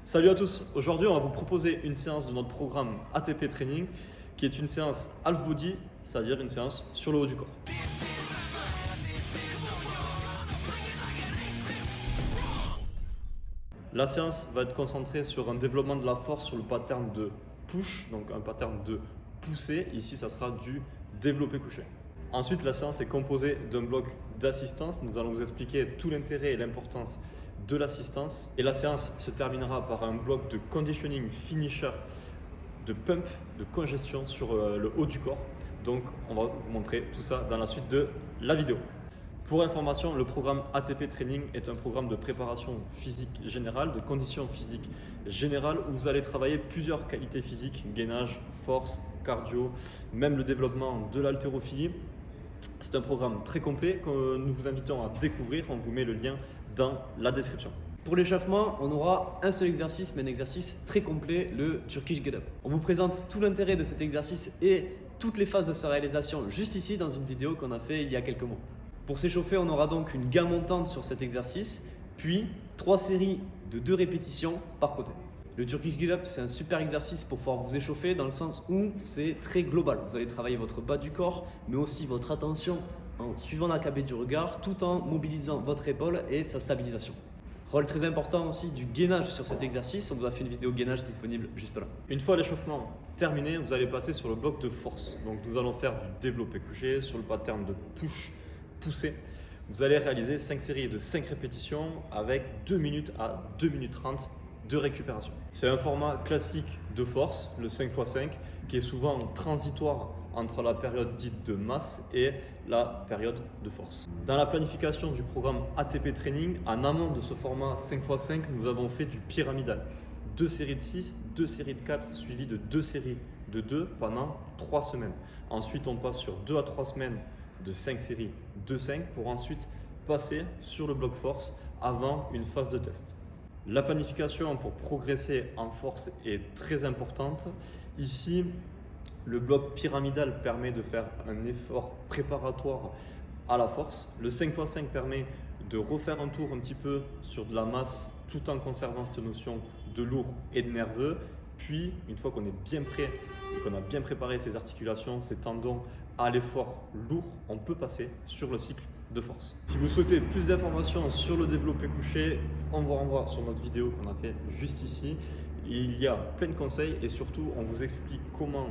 Salut à tous, aujourd'hui on va vous proposer une séance de notre programme ATP Training qui est une séance half body, c'est-à-dire une séance sur le haut du corps. La séance va être concentrée sur un développement de la force sur le pattern de push, donc un pattern de poussée. Ici ça sera du développé couché. Ensuite la séance est composée d'un bloc d'assistance. Nous allons vous expliquer tout l'intérêt et l'importance de l'assistance. Et la séance se terminera par un bloc de conditioning finisher, de pump, de congestion sur le haut du corps. Donc on va vous montrer tout ça dans la suite de la vidéo. Pour information, le programme ATP Training est un programme de préparation physique générale, de conditions physiques générales où vous allez travailler plusieurs qualités physiques, gainage, force, cardio, même le développement de l'haltérophilie. C'est un programme très complet que nous vous invitons à découvrir. On vous met le lien dans la description. Pour l'échauffement, on aura un seul exercice, mais un exercice très complet, le Turkish Get Up. On vous présente tout l'intérêt de cet exercice et toutes les phases de sa réalisation juste ici dans une vidéo qu'on a fait il y a quelques mois. Pour s'échauffer, on aura donc une gamme montante sur cet exercice, puis 3 séries de 2 répétitions par côté. Le Turkish Get Up, c'est un super exercice pour pouvoir vous échauffer dans le sens où c'est très global. Vous allez travailler votre bas du corps, mais aussi votre attention en suivant l'AKB du regard, tout en mobilisant votre épaule et sa stabilisation. Rôle très important aussi du gainage sur cet exercice. On vous a fait une vidéo gainage disponible juste là. Une fois l'échauffement terminé, vous allez passer sur le bloc de force. Donc nous allons faire du développé couché sur le pattern de push poussé. Vous allez réaliser 5 séries de 5 répétitions avec 2 minutes à 2 minutes 30 de récupération. C'est un format classique de force, le 5x5, qui est souvent transitoire entre la période dite de masse et la période de force. Dans la planification du programme ATP Training, en amont de ce format 5x5, nous avons fait du pyramidal. 2 séries de 6, 2 séries de 4, suivies de 2 séries de 2 pendant 3 semaines. Ensuite, on passe sur 2 à 3 semaines de 5 séries de 5 pour ensuite passer sur le bloc force avant une phase de test. La planification pour progresser en force est très importante. Ici, le bloc pyramidal permet de faire un effort préparatoire à la force. Le 5x5 permet de refaire un tour un petit peu sur de la masse tout en conservant cette notion de lourd et de nerveux. Puis, une fois qu'on est bien prêt et qu'on a bien préparé ses articulations, ses tendons à l'effort lourd, on peut passer sur le cycle de force. Si vous souhaitez plus d'informations sur le développé couché, on vous renvoie sur notre vidéo qu'on a fait juste ici. Il y a plein de conseils et surtout, on vous explique comment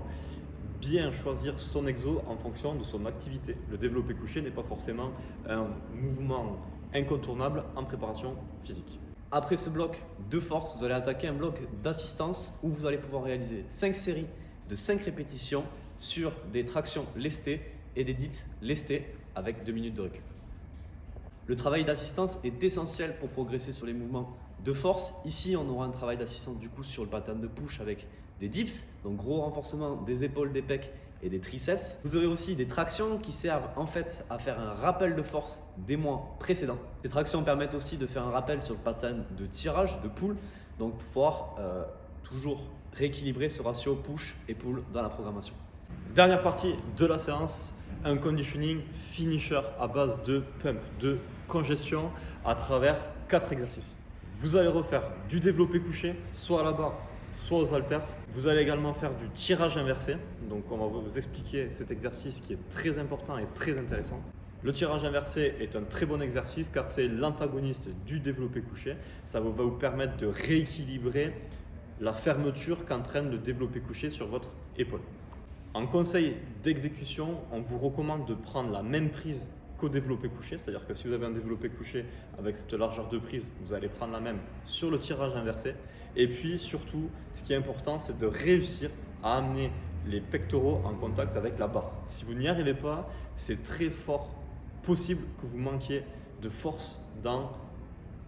bien choisir son exo en fonction de son activité. Le développé couché n'est pas forcément un mouvement incontournable en préparation physique. Après ce bloc de force, vous allez attaquer un bloc d'assistance où vous allez pouvoir réaliser 5 séries de 5 répétitions sur des tractions lestées et des dips lestés avec 2 minutes de récup. Le travail d'assistance est essentiel pour progresser sur les mouvements de force. Ici, on aura un travail d'assistance du coup sur le pattern de push avec des dips, donc gros renforcement des épaules, des pecs et des triceps. Vous aurez aussi des tractions qui servent en fait à faire un rappel de force des mois précédents. Ces tractions permettent aussi de faire un rappel sur le pattern de tirage, de pull, donc pour pouvoir toujours rééquilibrer ce ratio push et pull dans la programmation. Dernière partie de la séance, un conditioning finisher à base de pump, de congestion à travers 4 exercices. Vous allez refaire du développé couché, soit à la barre, soit aux haltères. Vous allez également faire du tirage inversé. Donc on va vous expliquer cet exercice qui est très important et très intéressant. Le tirage inversé est un très bon exercice car c'est l'antagoniste du développé couché. Ça va vous permettre de rééquilibrer la fermeture qu'entraîne le développé couché sur votre épaule. En conseil d'exécution, on vous recommande de prendre la même prise qu'au développé couché, c'est-à-dire que si vous avez un développé couché avec cette largeur de prise, vous allez prendre la même sur le tirage inversé. Et puis surtout, ce qui est important, c'est de réussir à amener les pectoraux en contact avec la barre. Si vous n'y arrivez pas, c'est très fort possible que vous manquiez de force dans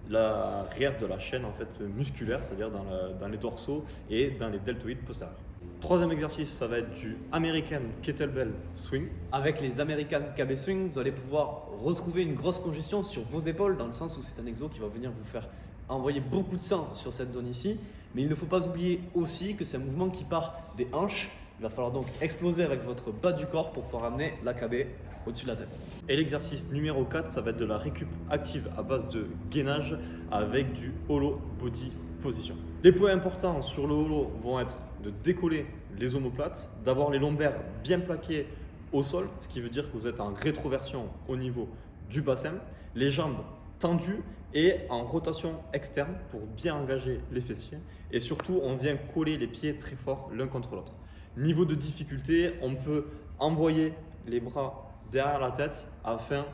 l'arrière de la chaîne en fait, musculaire, c'est-à-dire dans les dorsaux et dans les deltoïdes postérieurs. Troisième exercice, ça va être du American Kettlebell Swing. Avec les American KB Swing, vous allez pouvoir retrouver une grosse congestion sur vos épaules dans le sens où c'est un exo qui va venir vous faire envoyer beaucoup de sang sur cette zone ici. Mais il ne faut pas oublier aussi que c'est un mouvement qui part des hanches. Il va falloir donc exploser avec votre bas du corps pour pouvoir amener l'AKB au-dessus de la tête. Et l'exercice numéro 4, ça va être de la récup active à base de gainage avec du hollow body position. Les points importants sur le holo vont être de décoller les omoplates, d'avoir les lombaires bien plaqués au sol, ce qui veut dire que vous êtes en rétroversion au niveau du bassin, les jambes tendues et en rotation externe pour bien engager les fessiers. Et surtout, on vient coller les pieds très fort l'un contre l'autre. Niveau de difficulté, on peut envoyer les bras derrière la tête afin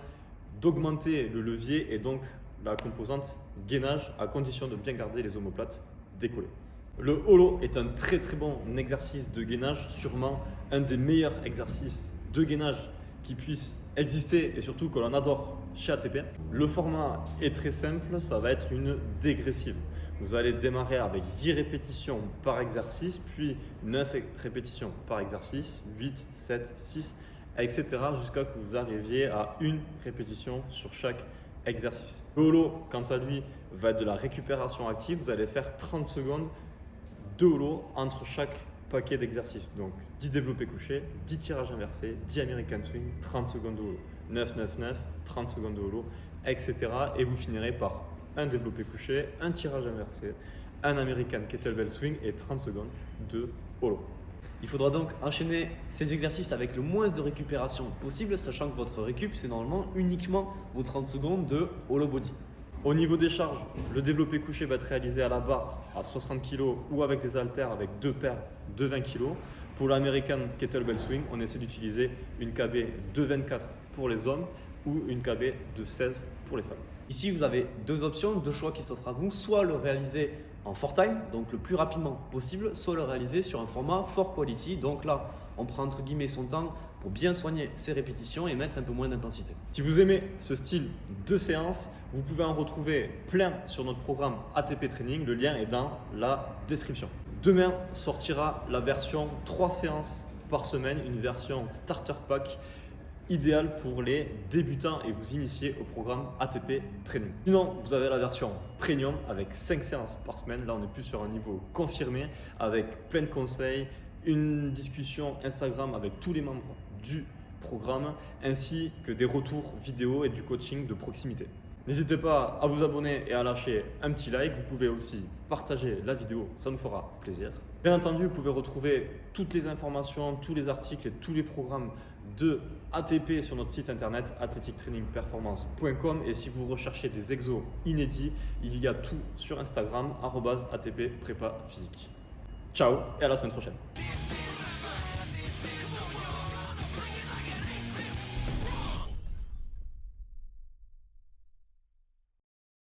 d'augmenter le levier et donc la composante gainage à condition de bien garder les omoplates décollées. Le holo est un très bon exercice de gainage, sûrement un des meilleurs exercices de gainage qui puisse exister et surtout que l'on adore chez ATP. Le format est très simple, ça va être une dégressive. Vous allez démarrer avec 10 répétitions par exercice, puis 9 répétitions par exercice, 8, 7, 6, etc. jusqu'à que vous arriviez à une répétition sur chaque exercice. Le holo, quant à lui, va être de la récupération active. Vous allez faire 30 secondes de holo entre chaque paquet d'exercices. Donc 10 développés couchés, 10 tirages inversés, 10 American swing, 30 secondes de holo. 9, 9, 9, 30 secondes de holo, etc. Et vous finirez par un développé couché, un tirage inversé, un American kettlebell swing et 30 secondes de holo. Il faudra donc enchaîner ces exercices avec le moins de récupération possible, sachant que votre récup, c'est normalement uniquement vos 30 secondes de holo body. Au niveau des charges, le développé couché va être réalisé à la barre à 60 kg ou avec des haltères avec 2 paires de 20 kg. Pour l'American Kettlebell Swing, on essaie d'utiliser une KB de 24 pour les hommes ou une KB de 16 pour les femmes. Ici, vous avez deux options, deux choix qui s'offrent à vous. Soit le réaliser en 4-time, donc le plus rapidement possible, soit le réaliser sur un format 4-quality. Donc là, on prend entre guillemets son temps pour bien soigner ses répétitions et mettre un peu moins d'intensité. Si vous aimez ce style de séance, vous pouvez en retrouver plein sur notre programme ATP Training. Le lien est dans la description. Demain sortira la version 3 séances par semaine, une version starter pack idéale pour les débutants et vous initier au programme ATP Training. Sinon, vous avez la version premium avec 5 séances par semaine. Là, on est plus sur un niveau confirmé avec plein de conseils, une discussion Instagram avec tous les membres du programme ainsi que des retours vidéo et du coaching de proximité. N'hésitez pas à vous abonner et à lâcher un petit like. Vous pouvez aussi partager la vidéo, ça nous fera plaisir. Bien entendu, vous pouvez retrouver toutes les informations, tous les articles et tous les programmes de ATP sur notre site internet athletictrainingperformance.com. Et si vous recherchez des exos inédits, il y a tout sur Instagram @ATP Prépa Physique. Ciao et à la semaine prochaine.